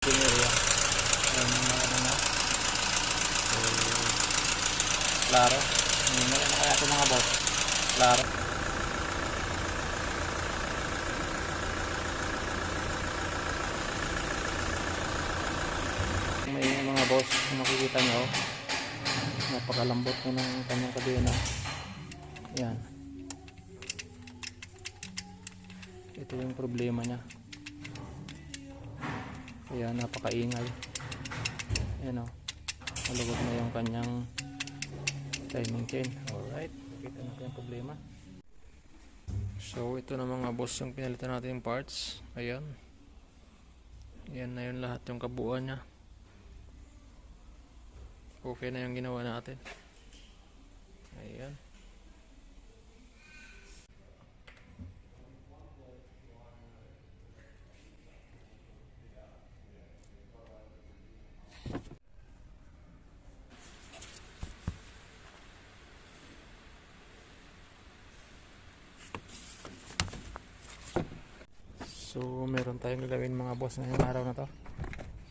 area. Klaro. Hindi na kaya ito mga boss. Klaro. May mga boss, kung makikita nyo, napakalambot na ng kanyang kadena. Yan. Ito yung problema niya. Kaya napakaingay. Ayan o. Malugod na yung kanyang timing chain. Alright. Kita natin yung problema. So ito na mga boss yung pinalitan natin yung parts. Ayan. Ayan na yun lahat yung kabuuan niya. Okay na yung ginawa natin. Ayan. So meron tayong gagawin mga boss ngayong araw na to.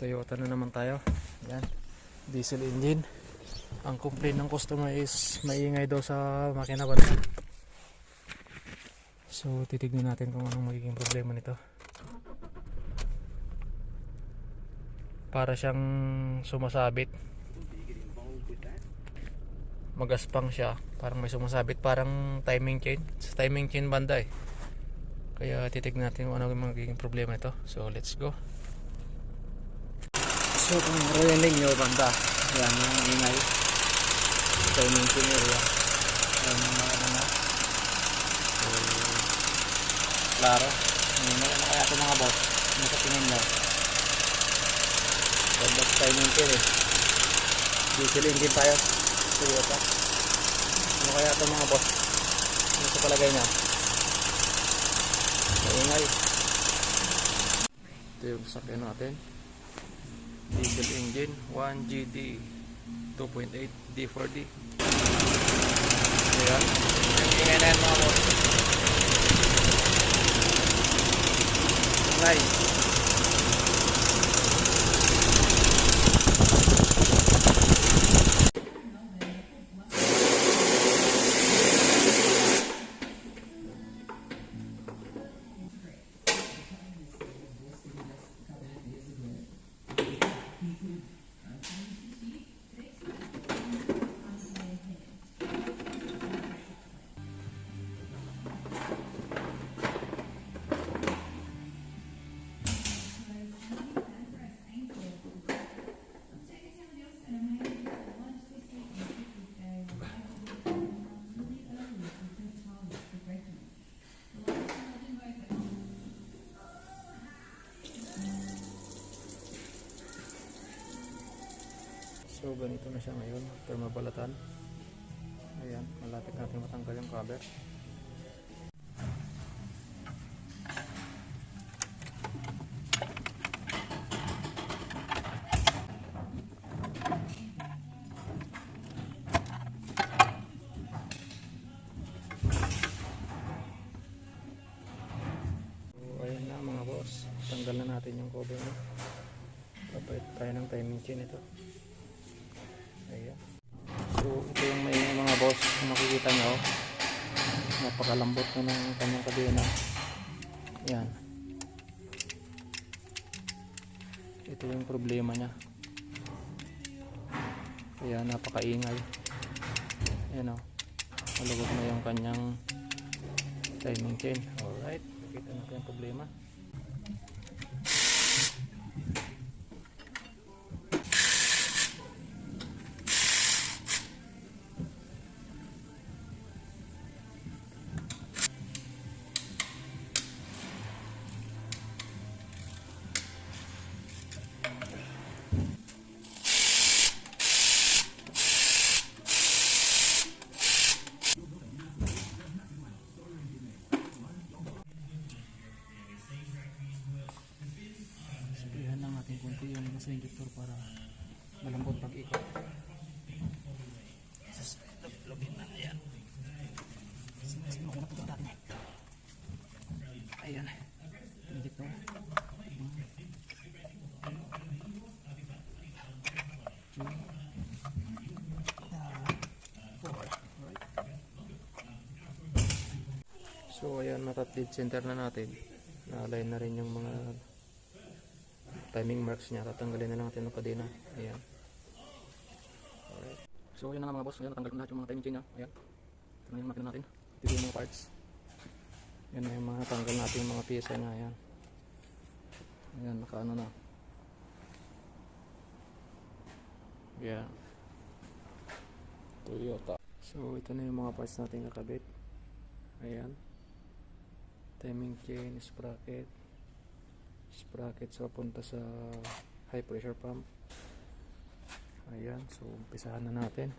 Toyota na naman tayo. Ayan. Diesel engine. Ang complaint ng customer is maingay daw sa makina ba nila. So titignan natin kung anong magiging problema nito. Para siyang sumasabit. Magaspang siya. Parang may sumasabit. Parang timing chain. Sa timing chain banda eh. Kaya titignan natin kung ano yung magiging problema nito. So let's go. So kung marinig nyo banda, yan yung ingay. Timing chain area. Yan yung mga na. So klaro. Hindi na kaya ito mga boss. Hindi sa tingin nyo. So that's timing chain eh. Diesel engine tayo. Toyota. Ano kaya ito mga boss? Ano sa palagay nyo? Maingay. Ito yung sakyan natin. Diesel engine 1GD 2.8 D4D. Ayan. Yung ingay na yan mga boss. Ingay. So ganito na siya ngayon after mabalatan. Ayan, malapit natin matanggal yung cover. So ayan na mga boss, tanggal na natin yung cover na. Kapait tayo ng timing chain ito. Ayan. So ito yung may mga boss, kung makikita nyo, napakalambot na ng kanyang kadena. Yan. Ito yung problema niya. Kaya napakaingay. Ayan o. Malugod na yung kanyang timing chain. Alright. Kita natin yung problema. Kunti yung nasa injector para malambot pag-ikot. Login na. Ayan. Sino ko natutunan natin eh. Ayan. Injector. So ayan, naka-dead center na natin. Na-align na rin yung mga timing marks niya. Tatanggalin na lang natin ng kadena. Ayan. Alright. So ayan na nga mga boss. Ayan, natanggal ko lahat yung mga timing chain niya. Ayan. Ito na yung makina natin. Ito yung mga parts. Yan na yung mga tanggal natin yung mga pyesa niya. Ayan. Ayan, naka-ano na. Ayan. Toyota. So ito na yung mga parts natin kakabit. Ayan. Timing chain, sprocket. Sprocket sa punta sa high pressure pump. Ayan, so umpisahan na natin.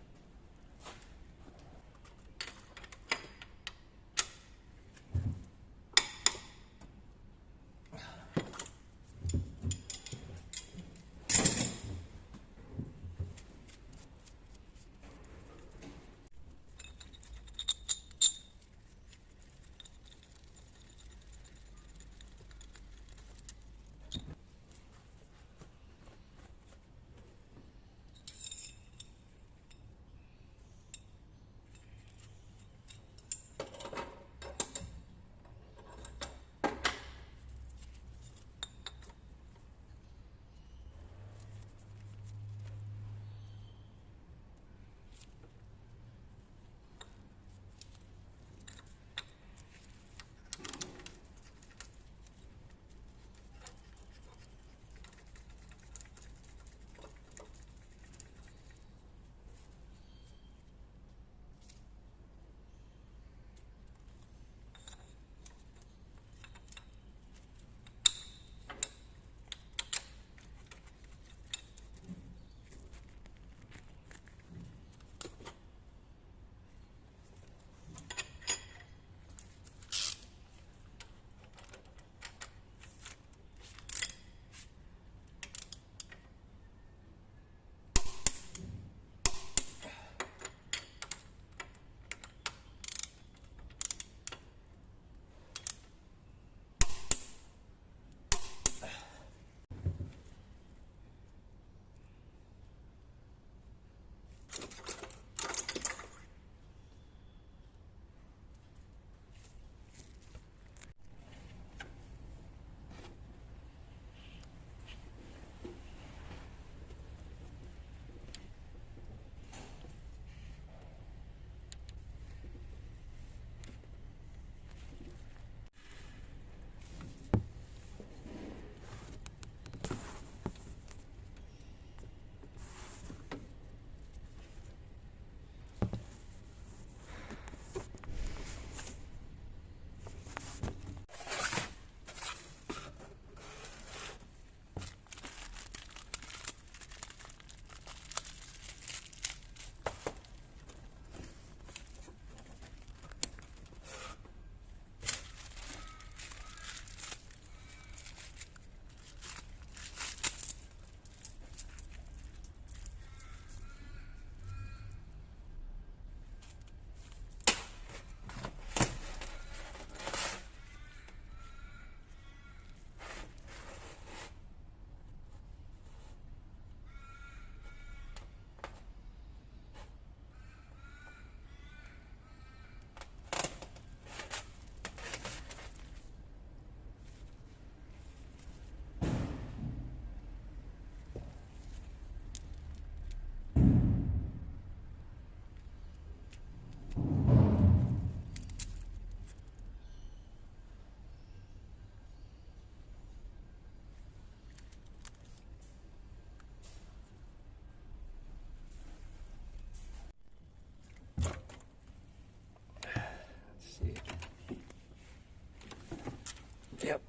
Yep.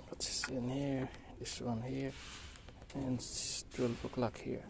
What's in here? This one here. And it's 12 o'clock here.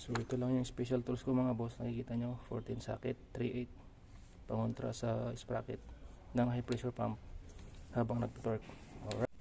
So ito lang yung special tools ko mga boss. Nakikita nyo 14 socket 3/8 pangontra sa sprocket ng high pressure pump habang nagto-torque. Alright.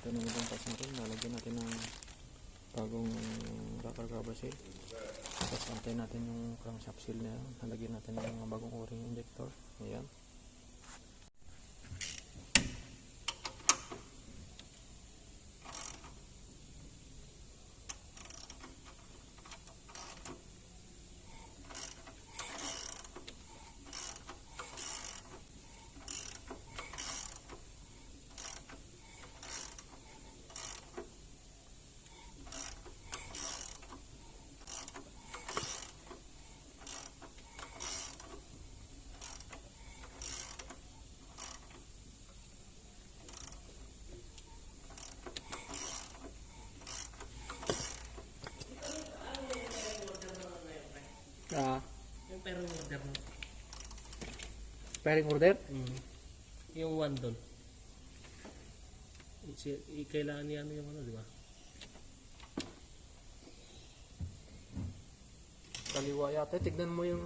ito na ibang parts natin. Lalagyan natin ng bagong rocker cover seal. Tapos antayin natin yung crankshaft seal na yan. Lalagyan natin ng mga bagong o-ring injector. Ayan. Yung pairing order mo. Pairing order? Yung one doon. Kailangan niya ano yung ano, di ba? Kaliwa yata. Tignan mo yung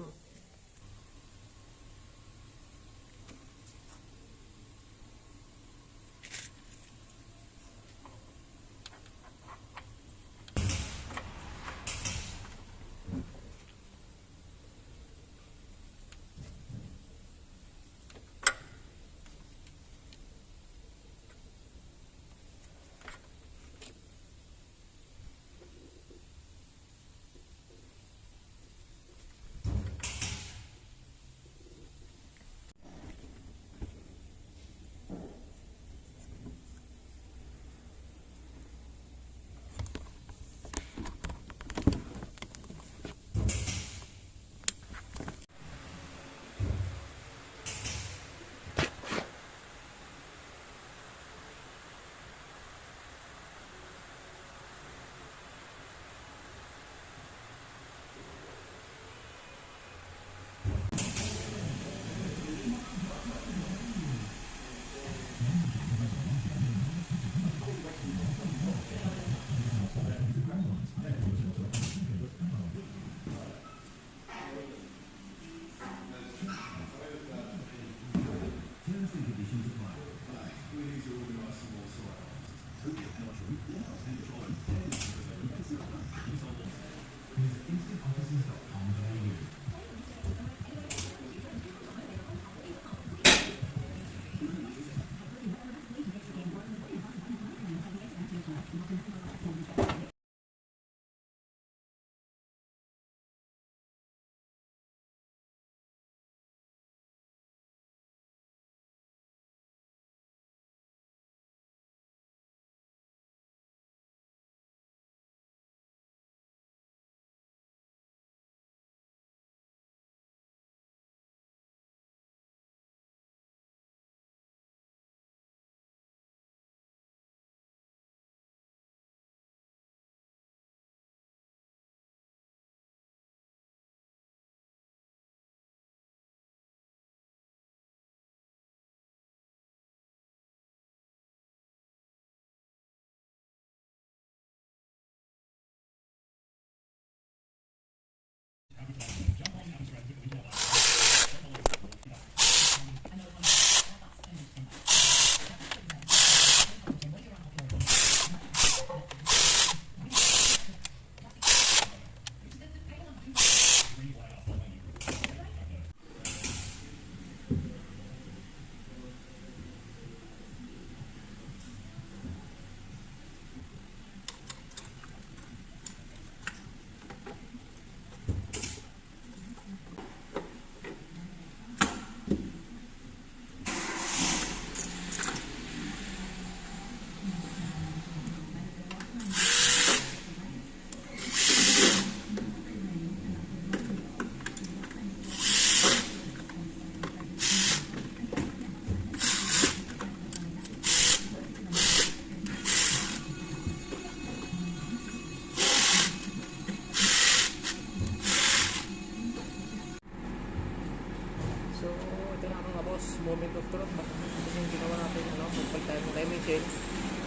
moment of truth. Ito yung ginawa natin, ano, pag tayo ng timing chain.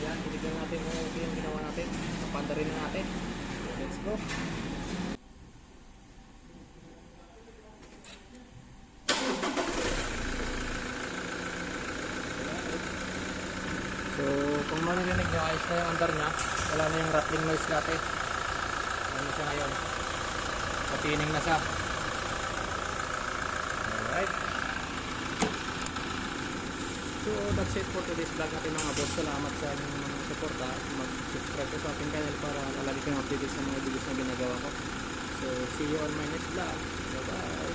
Yan, binigyan natin kung ito yung ginawa natin. Napanda rin na natin. Let's go. So, kung maririnig nyo, ayos na yung andar niya. Wala na yung rattling noise dati. Ano siya ngayon? Patining na siya. Alright. So that's it for today's vlog natin mga boss. Salamat sa inyong mga suporta. Mag-subscribe ko sa ating channel para lagi kayong updated sa mga videos na ginagawa ko. So see you on my next vlog. Bye bye.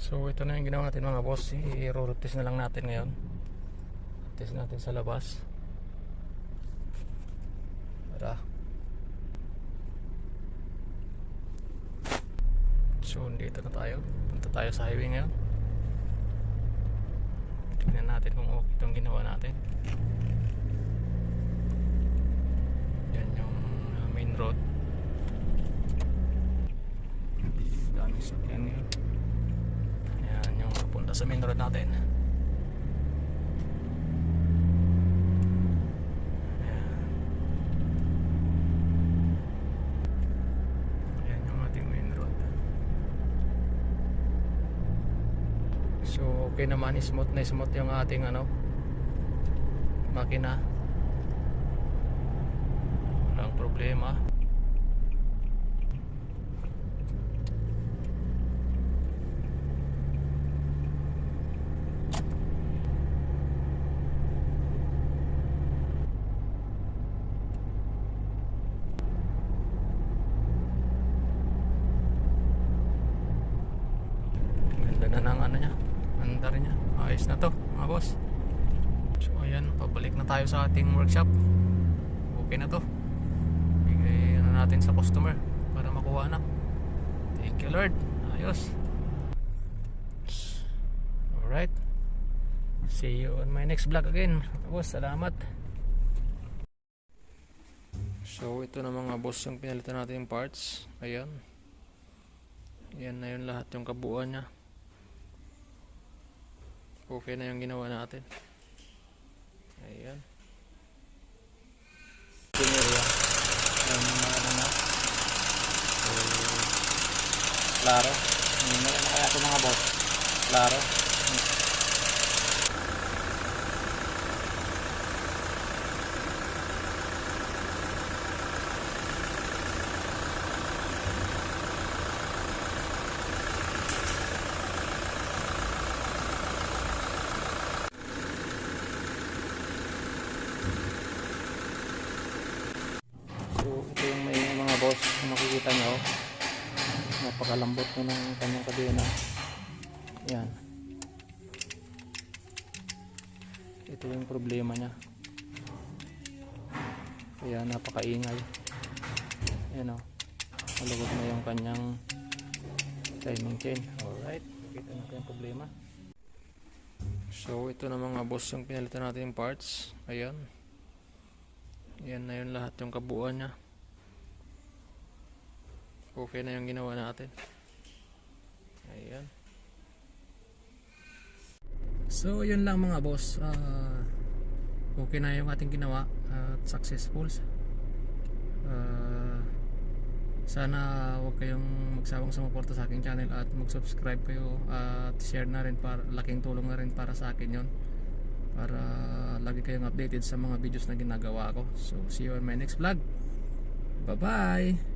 So ito na yung ginawa natin mga boss. I-road test na lang natin ngayon. Test natin sa labas. Tara. So dito na tayo. Punta tayo sa highway ngayon. Tingnan natin kung okay itong ginawa natin. Yan yung main road. Dami sakyan ngayon. Yan yung papunta sa main road natin. Yan yung ating main road. So okay naman, smooth na smooth yung ating makina. Walang problema. Ganda na ng niya, andar niya. Ayos na to mga boss. So ayan, pabalik na tayo sa ating workshop. Okay na to. Bigay natin sa customer para makuha na. Thank you Lord. Ayos. Alright. See you on my next vlog again mga boss. Salamat. So ito na mga boss yung pinalitan natin yung parts. Ayan. Yan na yun lahat yung kabuuan niya. Okay na yung ginawa natin. Ayan. Area. Na. So, klaro. Meron na kaya ito mga boss. Klaro. So ito yung may mga boss, kung makikita nyo, napakalambot na ng kanyang kadena. Yan, ito yung problema nya, kaya napakaingay. Yan o, malugod na yung kanyang timing chain. Alright, kita natin yung problema. So ito na mga boss yung pinalitan natin yung parts. Ayan. Yan na yun lahat yung kabuuan niya. Okay na yung ginawa natin. Ayan. So yun lang mga boss. Okay na yung ating ginawa at successful. Sana huwag kayong magsawang sumuporta sa aking channel at mag-subscribe kayo at share na rin, para laking tulong na rin para sa akin yon, para lagi kayong updated sa mga videos na ginagawa ko. So see you on my next vlog. Bye bye.